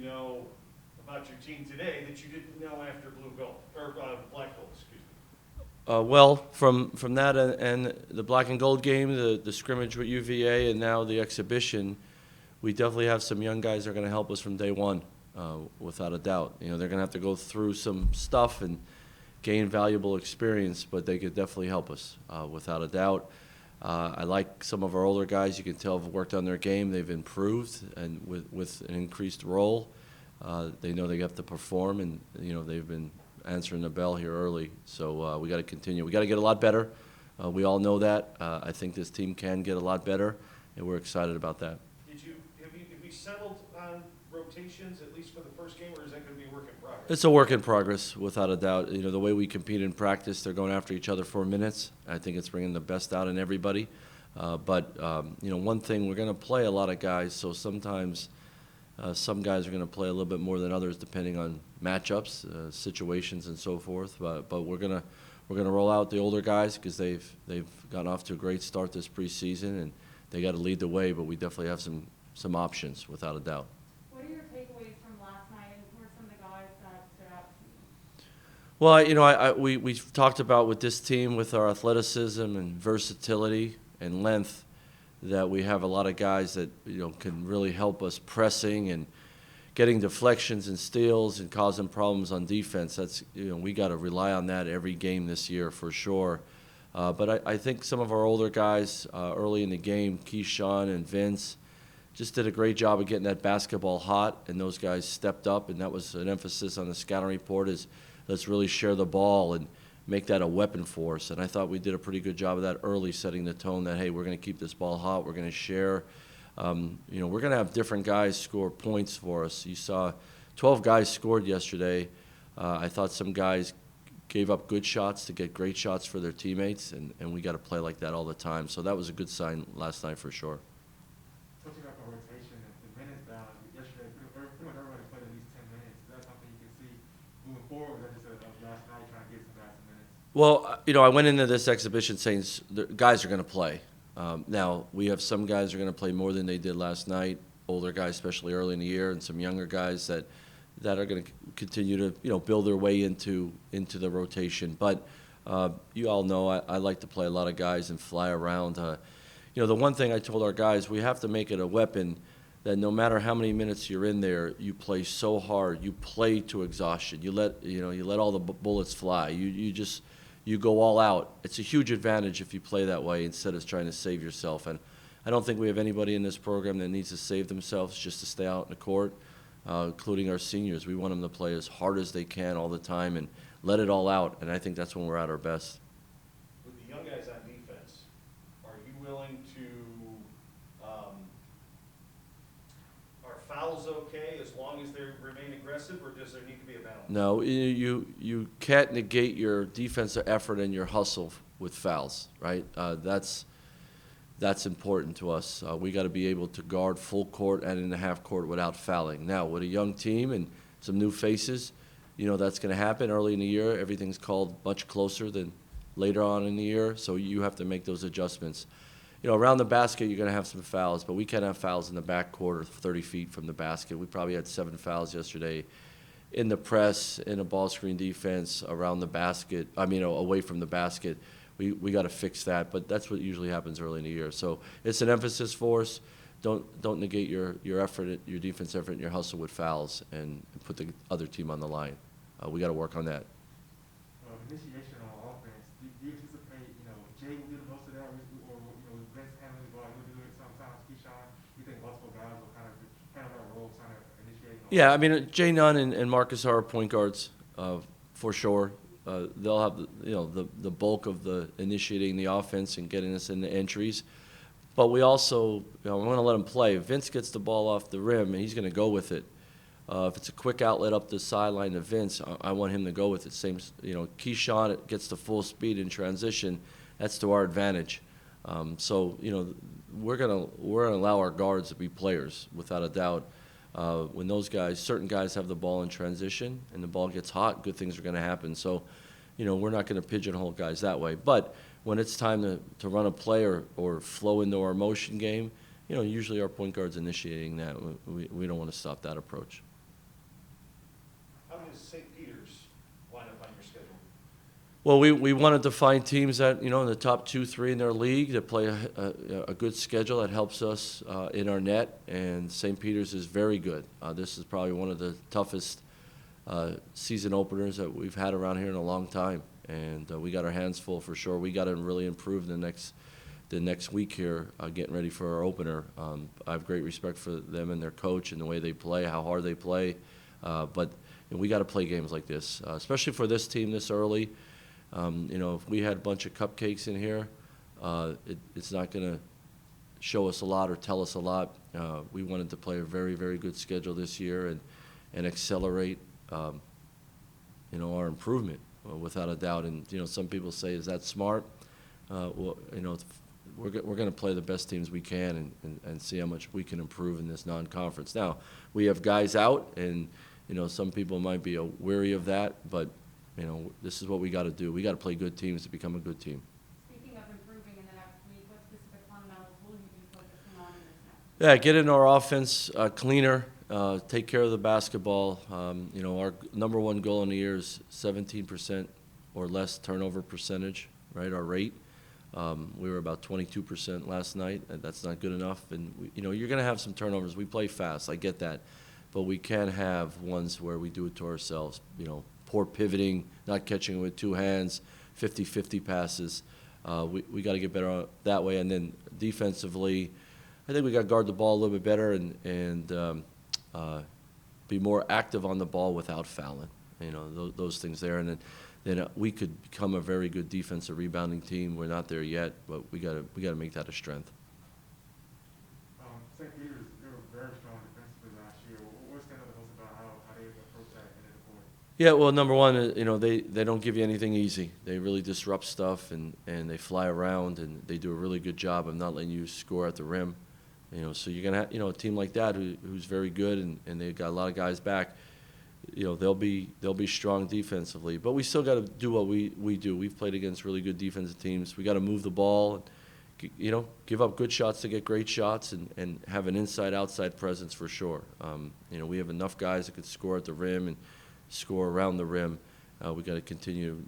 know about your team today that you didn't know after blue gold, or black gold, excuse me? Well, from that and the black and gold game, the scrimmage with UVA, and now the exhibition, we definitely have some young guys that are going to help us from day one, without a doubt. You know, they're going to have to go through some stuff and gain valuable experience, but they could definitely help us, without a doubt. I like some of our older guys. You can tell have worked on their game. They've improved, and with an increased role, they know they have to perform, and they've been answering the bell here early. So we got to continue. We got to get a lot better. We all know that. I think this team can get a lot better, and we're excited about that. Have you settled on rotations at least for the first game, or is that going to be a work in progress? It's a work in progress, without a doubt. The way we compete in practice, they're going after each other for minutes. I think it's bringing the best out in everybody. But one thing, we're going to play a lot of guys, so sometimes some guys are going to play a little bit more than others depending on matchups, situations, and so forth. But we're going to roll out the older guys because they've gotten off to a great start this preseason, and they got to lead the way. But we definitely have some options, without a doubt. What are your takeaways from last night, and who are some of the guys that stood out to you? Well, we've talked about with this team, with our athleticism and versatility and length, that we have a lot of guys that can really help us pressing and getting deflections and steals and causing problems on defense. That's we got to rely on that every game this year for sure. But I think some of our older guys early in the game, Keyshawn and Vince, just did a great job of getting that basketball hot, and those guys stepped up, and that was an emphasis on the scouting report is let's really share the ball and make that a weapon for us. And I thought we did a pretty good job of that early, setting the tone that, hey, we're going to keep this ball hot, we're going to share. We're going to have different guys score points for us. You saw 12 guys scored yesterday. I thought some guys gave up good shots to get great shots for their teammates, and we got to play like that all the time. So that was a good sign last night for sure. Touching up on rotation and the minutes down yesterday, pretty much everybody played at least 10 minutes. Is that something you can see moving forward, or is that just last night trying to get some guys some minutes? Well, I went into this exhibition saying the guys are going to play. Now, we have some guys who are going to play more than they did last night, older guys, especially early in the year, and some younger guys that are going to continue to build their way into the rotation. But you all know I like to play a lot of guys and fly around. The one thing I told our guys, we have to make it a weapon that no matter how many minutes you're in there, you play so hard, you play to exhaustion. You let all the bullets fly. You go all out. It's a huge advantage if you play that way instead of trying to save yourself. And I don't think we have anybody in this program that needs to save themselves just to stay out in the court, including our seniors. We want them to play as hard as they can all the time and let it all out, and I think that's when we're at our best. With the young guys on defense, are you willing to, are fouls okay as long as they remain aggressive, or does there need to be a balance? No, you can't negate your defensive effort and your hustle with fouls, right? That's important to us. We got to be able to guard full court and in the half court without fouling. Now, with a young team and some new faces, that's going to happen early in the year. Everything's called much closer than later on in the year, so you have to make those adjustments. Around the basket, you're going to have some fouls, but we can't have fouls in the back court or 30 feet from the basket. We probably had 7 fouls yesterday in the press, in a ball screen defense, around the basket, away from the basket. We got to fix that, but that's what usually happens early in the year. So it's an emphasis for us. Don't negate your effort, your defense effort, and your hustle with fouls, and put the other team on the line. We got to work on that. Initiation on offense. Do you anticipate, Jay will do the most of that, or Vince handling the ball, he'll do it sometimes. Keyshawn, you think multiple guys will kind of handle that role, kind of initiating? Yeah, Jay Nunn and Marcus are our point guards, for sure. They'll have the bulk of the initiating the offense and getting us in the entries. But we also we want to let him play. If Vince gets the ball off the rim, he's going to go with it. If it's a quick outlet up the sideline to Vince, I want him to go with it. Same, Keyshawn gets the full speed in transition. That's to our advantage. So we're gonna allow our guards to be players without a doubt. When certain guys have the ball in transition and the ball gets hot, good things are going to happen. So, we're not going to pigeonhole guys that way. But when it's time to run a play or flow into our motion game, usually our point guard's initiating that. We don't want to stop that approach. does St. Peter's line up on your schedule? Well, we wanted to find teams that, in the top 2, 3 in their league that play a good schedule that helps us in our net, and St. Peter's is very good. This is probably one of the toughest season openers that we've had around here in a long time, and we got our hands full for sure. We got to really improve the next week here, getting ready for our opener. I have great respect for them and their coach and the way they play, how hard they play, but we got to play games like this, especially for this team this early. If we had a bunch of cupcakes in here, it's not going to show us a lot or tell us a lot. We wanted to play a very, very good schedule this year and accelerate, our improvement, without a doubt. And, some people say, is that smart? Well, we're going to play the best teams we can and see how much we can improve in this non-conference. Now, we have guys out, and, some people might be weary of that, but this is what we got to do. We got to play good teams to become a good team. Speaking of improving in the next week, what specific fundamentals will you be focusing on in this next? Yeah, get in our offense cleaner, take care of the basketball. Our number one goal in the year is 17% or less turnover percentage, right, our rate. We were about 22% last night, and that's not good enough. And, you're going to have some turnovers. We play fast, I get that. But we can have ones where we do it to ourselves, poor pivoting, not catching it with two hands, 50-50 passes. We got to get better that way. And then defensively, I think we got to guard the ball a little bit better and be more active on the ball without fouling. Those things there. And then we could become a very good defensive rebounding team. We're not there yet, but we got to make that a strength. St. Peter's, they were very strong defensively last year. What's kind of the most about how they approach that in the court? Yeah, well, number one, they don't give you anything easy. They really disrupt stuff, and they fly around, and they do a really good job of not letting you score at the rim. So you're going to have, a team like that who's very good, and they've got a lot of guys back. They'll be strong defensively. But we still got to do what we do. We've played against really good defensive teams. We got to move the ball, and, give up good shots to get great shots, and have an inside-outside presence for sure. We have enough guys that could score at the rim and score around the rim. We got to continue,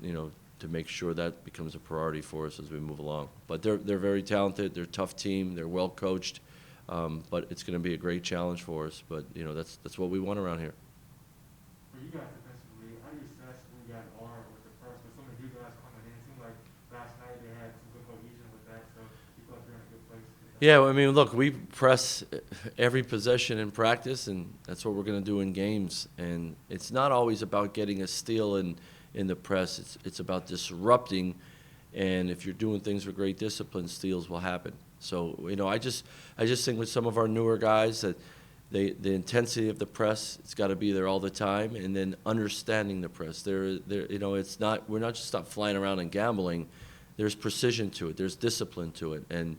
to make sure that becomes a priority for us as we move along. But they're very talented. They're a tough team. They're well coached. But it's going to be a great challenge for us. But that's what we want around here. For you guys defensively, how do you assess who you guys are with the first? With some of you guys coming in, it seemed like last night they had some good cohesion with that. So you feel like you're in a good place. Yeah, I mean, look, we press every possession in practice, and that's what we're going to do in games. And it's not always about getting a steal in the press. It's about disrupting, and if you're doing things with great discipline, steals will happen. So, I just think with some of our newer guys that the intensity of the press, it's got to be there all the time, and then understanding the press. It's not, we're not just stop flying around and gambling. There's precision to it. There's discipline to it, and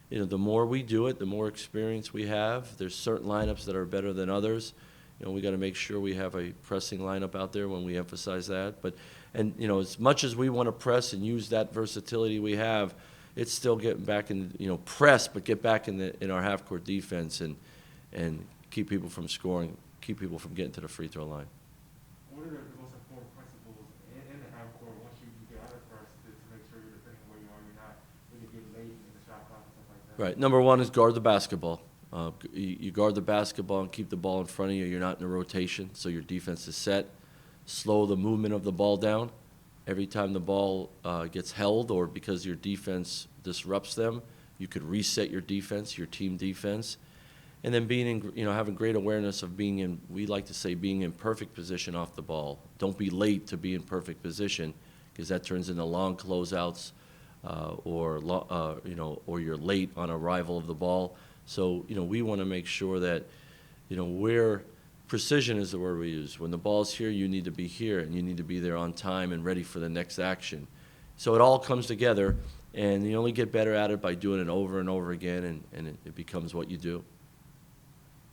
the more we do it, the more experience we have. There's certain lineups that are better than others. We got to make sure we have a pressing lineup out there when we emphasize that. But as much as we want to press and use that versatility we have, it's still getting back in, press, but get back in our half-court defense and keep people from scoring, keep people from getting to the free throw line. What are the most important principles in the half court once you get out of press to make sure you're defending where you are, you're not really getting late in the shot clock and stuff like that? Right. Number one is guard the basketball. You guard the basketball and keep the ball in front of you. You're not in a rotation, so your defense is set. Slow the movement of the ball down. Every time the ball gets held or because your defense disrupts them, you could reset your defense, your team defense. And then having great awareness of being in, we like to say, being in perfect position off the ball. Don't be late to be in perfect position, because that turns into long closeouts, or you're late on arrival of the ball. So, we want to make sure that, precision is the word we use. When the ball's here, you need to be here, and you need to be there on time and ready for the next action. So it all comes together, and you only get better at it by doing it over and over again, and it becomes what you do.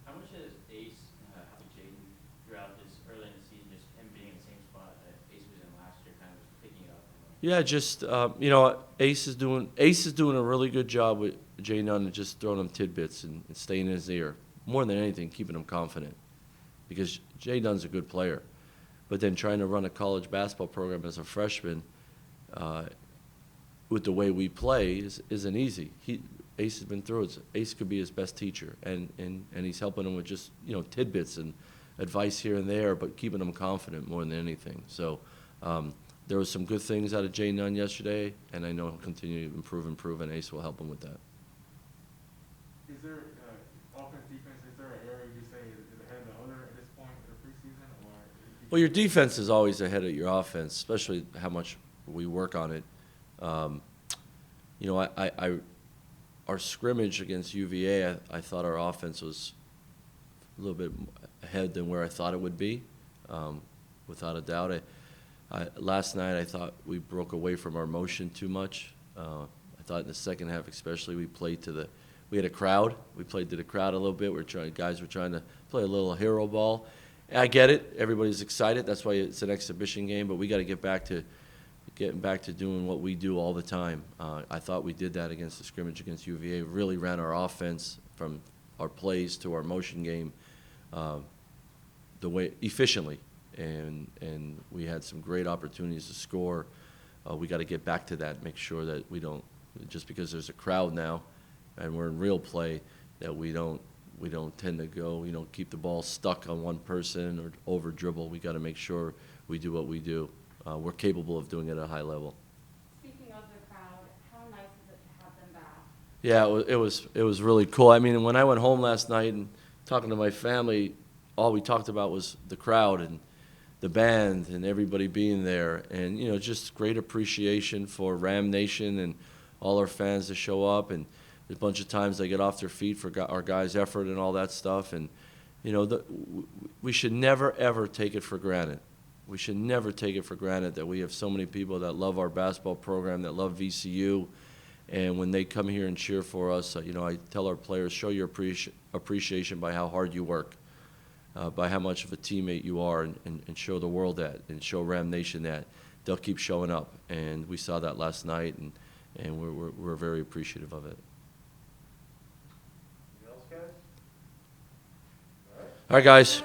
How much has Ace helped Jaden throughout his early in the season, just him being in the same spot that Ace was in last year, kind of picking it up? Yeah, just Ace is doing a really good job with Jay Nunn and just throwing him tidbits and staying in his ear. More than anything, keeping him confident, because Jay Nunn's a good player. but then trying to run a college basketball program as a freshman with the way we play isn't easy. Ace has been through it. Ace could be his best teacher, and he's helping him with just, you know, tidbits and advice here and there, but keeping him confident more than anything. So there was some good things out of Jay Nunn yesterday, and I know he'll continue to improve, and Ace will help him with that. Is there, offense, defense, is there an area you say is ahead of the other at this point in the preseason, or? Well, your defense is always ahead of your offense, especially how much we work on it. You know, our scrimmage against UVA, I thought our offense was a little bit ahead than where I thought it would be, without a doubt. Last night, I thought we broke away from our motion too much. I thought in the second half especially, we had a crowd. We played to the crowd a little bit. Guys were trying to play a little hero ball. I get it. Everybody's excited. That's why it's an exhibition game, but we got to get back to doing what we do all the time. I thought we did that against the scrimmage against UVA. Really ran our offense from our plays to our motion game the way efficiently, and we had some great opportunities to score. We got to get back to that. Make sure that we don't, just because there's a crowd now, and we're in real play, that we don't tend to go, you know, keep the ball stuck on one person or over dribble. We got to make sure we do what we do. We're capable of doing it at a high level. Speaking of the crowd, how nice is it to have them back? Yeah, it was really cool. I mean, when I went home last night and talking to my family, all we talked about was the crowd and the band and everybody being there, and you know, just great appreciation for Ram Nation and all our fans to show up. And a bunch of times they get off their feet for our guys' effort and all that stuff. And you know, we should never ever take it for granted. We should never take it for granted that we have so many people that love our basketball program, that love VCU, and when they come here and cheer for us, you know, I tell our players, show your appreciation by how hard you work, by how much of a teammate you are, and show the world that, and show Ram Nation that. They'll keep showing up, and we saw that last night, and we're very appreciative of it. Anything else, guys? All right, guys.